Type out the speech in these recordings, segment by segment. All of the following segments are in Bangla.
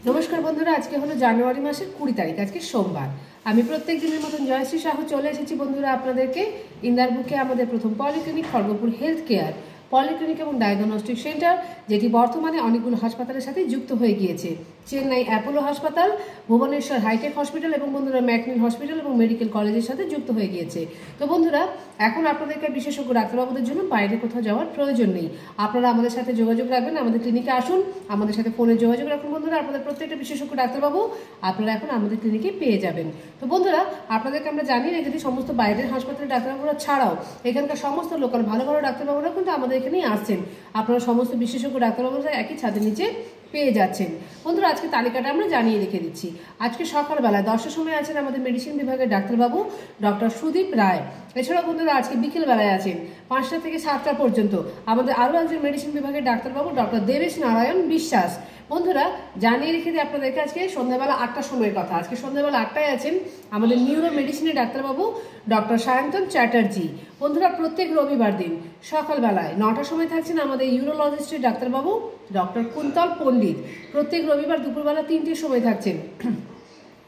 নমস্কার বন্ধুরা, আজকে হলো জানুয়ারি মাসের 20 তারিখ। আজকে সোমবার। আমি প্রত্যেক দিনের মতন জয়শ্রী সাহু চলে এসেছি বন্ধুরা আপনাদেরকে ইন্দারবুকে আমাদের প্রথম polyclinic Kharagpur health care polyclinic এবং ডায়াগনস্টিক সেন্টার, যেটি বর্তমানে অনেকগুলো হাসপাতালের সাথে যুক্ত হয়ে গিয়েছে। চেন্নাই অ্যাপোলো হাসপাতাল, ভুবনেশ্বর হাইটেক হসপিটাল এবং বন্ধুরা ম্যাকনিল হসপিটাল এবং মেডিকেল কলেজের সাথে যুক্ত হয়ে গিয়েছে। তো বন্ধুরা, এখন আপনাদেরকে বিশেষজ্ঞ ডাক্তারবাবুদের জন্য বাইরে কোথাও যাওয়ার প্রয়োজন নেই। আপনারা আমাদের সাথে যোগাযোগ রাখবেন, আমাদের ক্লিনিকে আসুন, আমাদের সাথে ফোনে যোগাযোগ রাখুন বন্ধুরা। আপনাদের প্রত্যেকটা বিশেষজ্ঞ ডাক্তারবাবু আপনারা এখন আমাদের ক্লিনিকে পেয়ে যাবেন। তো বন্ধুরা, আপনাদেরকে আমরা জানিয়ে রেখেছি সমস্ত বাইরের হাসপাতালের ডাক্তারবাবুরা ছাড়াও এখানকার সমস্ত লোকাল ভালো ভালো ডাক্তারবাবুরা কিন্তু আমাদের এখানেই আসছেন। আপনারা সমস্ত বিশেষজ্ঞ ডাক্তারবাবুরা একই ছাদের নিচে পেয়ে যাচ্ছেন। বন্ধুরা, আজকে তালিকাটা আমরা জানিয়ে রেখে দিচ্ছি। আজকে সকালবেলা 10টার সময় আছেন আমাদের মেডিসিন বিভাগের ডাক্তারবাবু ডক্টর সুদীপ রায়। এছাড়াও বন্ধুরা আজকে বিকেলবেলায় আছেন 5টা থেকে 7টা পর্যন্ত আমাদের আরও একজন মেডিসিন বিভাগের ডাক্তারবাবু ডক্টর দেবেশ নারায়ণ বিশ্বাস। বন্ধুরা, জানিয়ে রেখে দিই আপনাদেরকে আজকে সন্ধ্যাবেলা 8টার সময়ের কথা। আজকে সন্ধ্যাবেলা 8টায় আছেন আমাদের নিউরো মেডিসিনের ডাক্তারবাবু ডক্টর সায়ন্তন চ্যাটার্জি। বন্ধুরা, প্রত্যেক রবিবার দিন সকালবেলায় 9টার সময় থাকছেন আমাদের ইউরোলজিস্টের ডাক্তারবাবু ডক্টর কুন্তল পণ্ডিত। প্রত্যেক রবিবার দুপুরবেলা 3টের সময় থাকছেন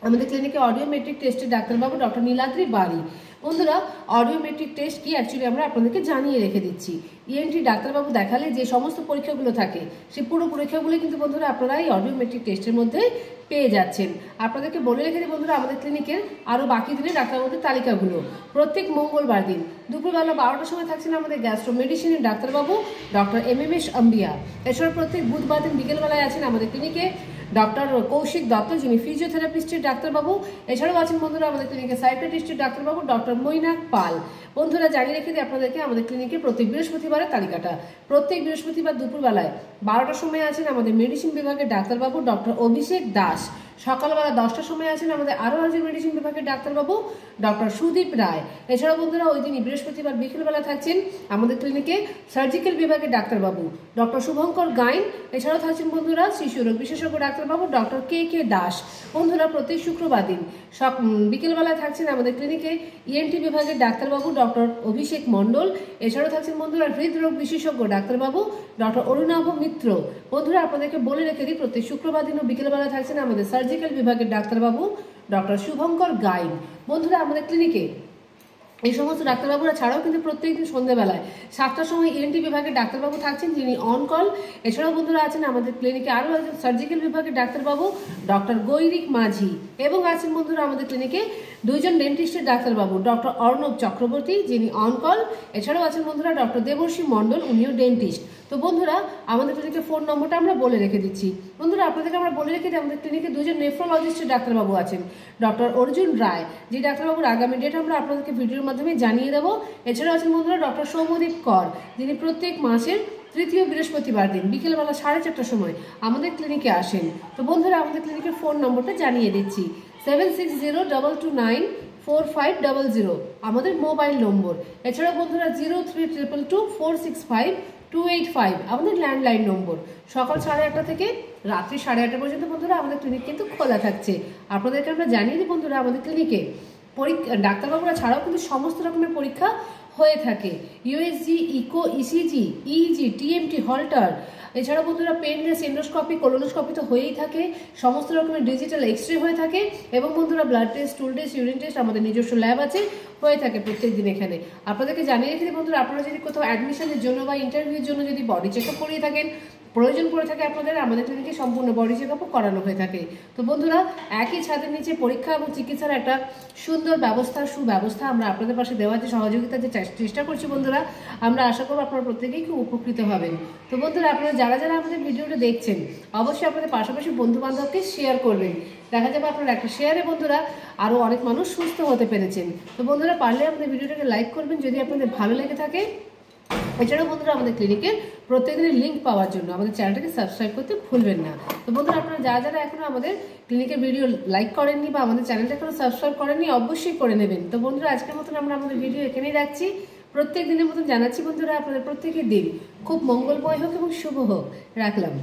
আমাদের ক্লিনিকে অডিওমেট্রিক টেস্টের ডাক্তারবাবু ডক্টর নীলাদ্রি বাড়ি। বন্ধুরা, অডিওমেট্রিক টেস্ট কি অ্যাকচুয়ালি আমরা আপনাদেরকে জানিয়ে রেখে দিচ্ছি। ইএনটি ডাক্তারবাবু দেখালে যে সমস্ত পরীক্ষাগুলো থাকে সেই পুরো পরীক্ষাগুলো কিন্তু বন্ধুরা আপনারা এই অডিওমেট্রিক টেস্টের মধ্যে পেয়ে যাচ্ছেন। আপনাদেরকে বলে রেখে দিই বন্ধুরা আমাদের ক্লিনিকের আরও বাকি দিনের ডাক্তারবাবুদের তালিকাগুলো। প্রত্যেক মঙ্গলবার দিন দুপুরবেলা 12টার সময় থাকছেন আমাদের গ্যাস্ট্রো মেডিসিনের ডাক্তারবাবু ডক্টর এমএমএস আম্বিয়া। এছাড়া প্রত্যেক বুধবার দিন বিকেলবেলায় আছেন আমাদের ক্লিনিকে ডক্টর কৌশিক দত্ত, যিনি ফিজিওথেরাপিস্টের ডাক্তারবাবু। এছাড়াও আছেন বন্ধুরা আমাদের ক্লিনিকে সাইকিয়াট্রিস্টের ডাক্তারবাবু ডক্টর মৈনাক পাল। বন্ধুরা, জানিয়ে রেখে দিই আপনাদেরকে আমাদের ক্লিনিকে প্রত্যেক বৃহস্পতিবারের তালিকাটা। প্রত্যেক বৃহস্পতিবার দুপুরবেলায় 12টার সময় আছেন আমাদের মেডিসিন বিভাগের ডাক্তারবাবু ডক্টর অভিষেক দাস। সকালবেলা 10টার সময় আছেন আমাদের আরও একজন মেডিসিন বিভাগের ডাক্তারবাবু ডক্টর সুদীপ রায়। এছাড়াও বন্ধুরা ওই দিনই বৃহস্পতিবার বিকেলবেলা থাকছেন আমাদের ক্লিনিকে সার্জিক্যাল বিভাগের ডাক্তারবাবু ডক্টর শুভঙ্কর গাইন। এছাড়াও থাকছেন বন্ধুরা শিশু রোগ বিশেষজ্ঞ ডাক্তারবাবু ডক্টর কে কে দাস। বন্ধুরা, প্রত্যেক শুক্রবার দিন বিকেলবেলায় থাকছেন আমাদের ক্লিনিকে ইএনটি বিভাগের ডাক্তারবাবু ডক্টর অভিষেক মণ্ডল। এছাড়াও থাকছেন বন্ধুরা হৃদরোগ বিশেষজ্ঞ ডাক্তারবাবু ডক্টর অরুণাভ মিত্র। বন্ধুরা, আপনাদেরকে বলে রেখে দিই প্রত্যেক শুক্রবার দিনও বিকেলবেলায় থাকছেন আমাদের সার্জিক্যাল বিভাগের ডাক্তারবাবু ডক্টর শুভঙ্কর গাইন। বন্ধুরা, আমাদের ক্লিনিকে এই সমস্ত ডাক্তারবাবুরা ছাড়াও কিন্তু প্রত্যেকদিন সন্ধ্যাবেলায় 7টার সময় ইএনটি বিভাগের ডাক্তারবাবু থাকছেন, যিনি অন কল। এছাড়াও বন্ধুরা আছেন আমাদের ক্লিনিকে আরও একজন সার্জিক্যাল বিভাগের ডাক্তারবাবু ডক্টর গৈরিক মাঝি। এবং আছেন বন্ধুরা আমাদের ক্লিনিকে 2জন ডেন্টিস্টের ডাক্তারবাবু ডক্টর অর্ণব চক্রবর্তী, যিনি অন কল। এছাড়াও আছেন বন্ধুরা ডক্টর দেবর্ষী মণ্ডল, উনিও ডেন্টিস্ট। তো বন্ধুরা, আমাদের ক্লিনিকের ফোন নম্বরটা আমরা বলে রেখে দিচ্ছি। বন্ধুরা, আপনাদেরকে আমরা বলে রেখে দিই আমাদের ক্লিনিকে 2জন নেফ্রোলজিস্টের ডাক্তারবাবু আছেন ডক্টর অর্জুন রায়, যে ডাক্তারবাবুর আগামী ডেট আমরা আপনাদেরকে ভিডিওর মাধ্যমে জানিয়ে দেবো। এছাড়াও আছেন বন্ধুরা ডক্টর সৌম্যদীপ কর, যিনি প্রত্যেক মাসের তৃতীয় বৃহস্পতিবার দিন বিকেলবেলা 4:30টার সময় আমাদের ক্লিনিকে আসেন। তো বন্ধুরা, আমাদের ক্লিনিকের ফোন নম্বরটা জানিয়ে দিচ্ছি 7602224500 আমাদের মোবাইল নম্বর। এছাড়াও বন্ধুরা 03222465 আমাদের ল্যান্ডলাইন নম্বর। সকাল 8:30 থেকে রাত্রি 8:30 পর্যন্ত বন্ধুরা আমাদের ক্লিনিক কিন্তু খোলা থাকছে। আপনাদেরকে আমরা জানিয়ে দিই বন্ধুরা আমাদের ক্লিনিকে ডাক্তারবাবুরা ছাড়াও কিন্তু সমস্ত রকমের পরীক্ষা হয়ে থাকে। USG, echo, ECG, EEG, TMT, Holter. এছাড়াও বন্ধুরা পেনলেস এন্ডোস্কপি, কোলোনোস্কপি তো হয়েই থাকে। সমস্ত রকমের ডিজিটাল এক্সরে হয়ে থাকে। এবং বন্ধুরা blood test, স্টুল test, urine test আমাদের নিজস্ব ল্যাব আছে, হয়ে থাকে প্রত্যেক দিন এখানে। আপনাদেরকে জানিয়ে রেখে বন্ধুরা, আপনারা যদি কোথাও অ্যাডমিশনের জন্য বা ইন্টারভিউর জন্য যদি বডি চেক আপ করিয়ে থাকেন, প্রয়োজন পড়ে থাকে আপনাদের, আমাদের ক্লিনিকে সম্পূর্ণ বডি চেক আপও করানো হয়ে থাকে। তো বন্ধুরা, একই ছাদের নিচে পরীক্ষা এবং চিকিৎসার একটা সুন্দর সুব্যবস্থা আমরা আপনাদের পাশে দেওয়ার যে সহযোগিতার যে চেষ্টা করছি বন্ধুরা, আমরা আশা করব আপনারা প্রত্যেকেই খুব উপকৃত হবেন। তো বন্ধুরা, আপনারা যারা যারা আমাদের ভিডিওটা দেখছেন অবশ্যই আপনাদের পাশাপাশি বন্ধু বান্ধবকে শেয়ার করবেন। দেখা যাবে আপনার একটা শেয়ারে বন্ধুরা আরও অনেক মানুষ সুস্থ হতে পেরেছেন। তো বন্ধুরা, পারলে আমাদের ভিডিওটাকে লাইক করবেন যদি আপনাদের ভালো লেগে থাকে। এছাড়াও বন্ধুরা আমাদের ক্লিনিকের প্রত্যেকদিনের লিঙ্ক পাওয়ার জন্য আমাদের চ্যানেলটাকে সাবস্ক্রাইব করতে ভুলবেন না। তো বন্ধুরা, আপনারা যারা যারা এখনো আমাদের ক্লিনিকের ভিডিও লাইক করেননি বা আমাদের চ্যানেলটা এখনো সাবস্ক্রাইব করেননি অবশ্যই করে নেবেন। তো বন্ধুরা, আজকের মতন আমরা আমাদের ভিডিও এখানেই রাখছি। প্রত্যেক দিনের মতন জানাচ্ছি বন্ধুরা আপনাদের প্রত্যেকের দিন খুব মঙ্গলময় হোক এবং শুভ হোক। রাখলাম।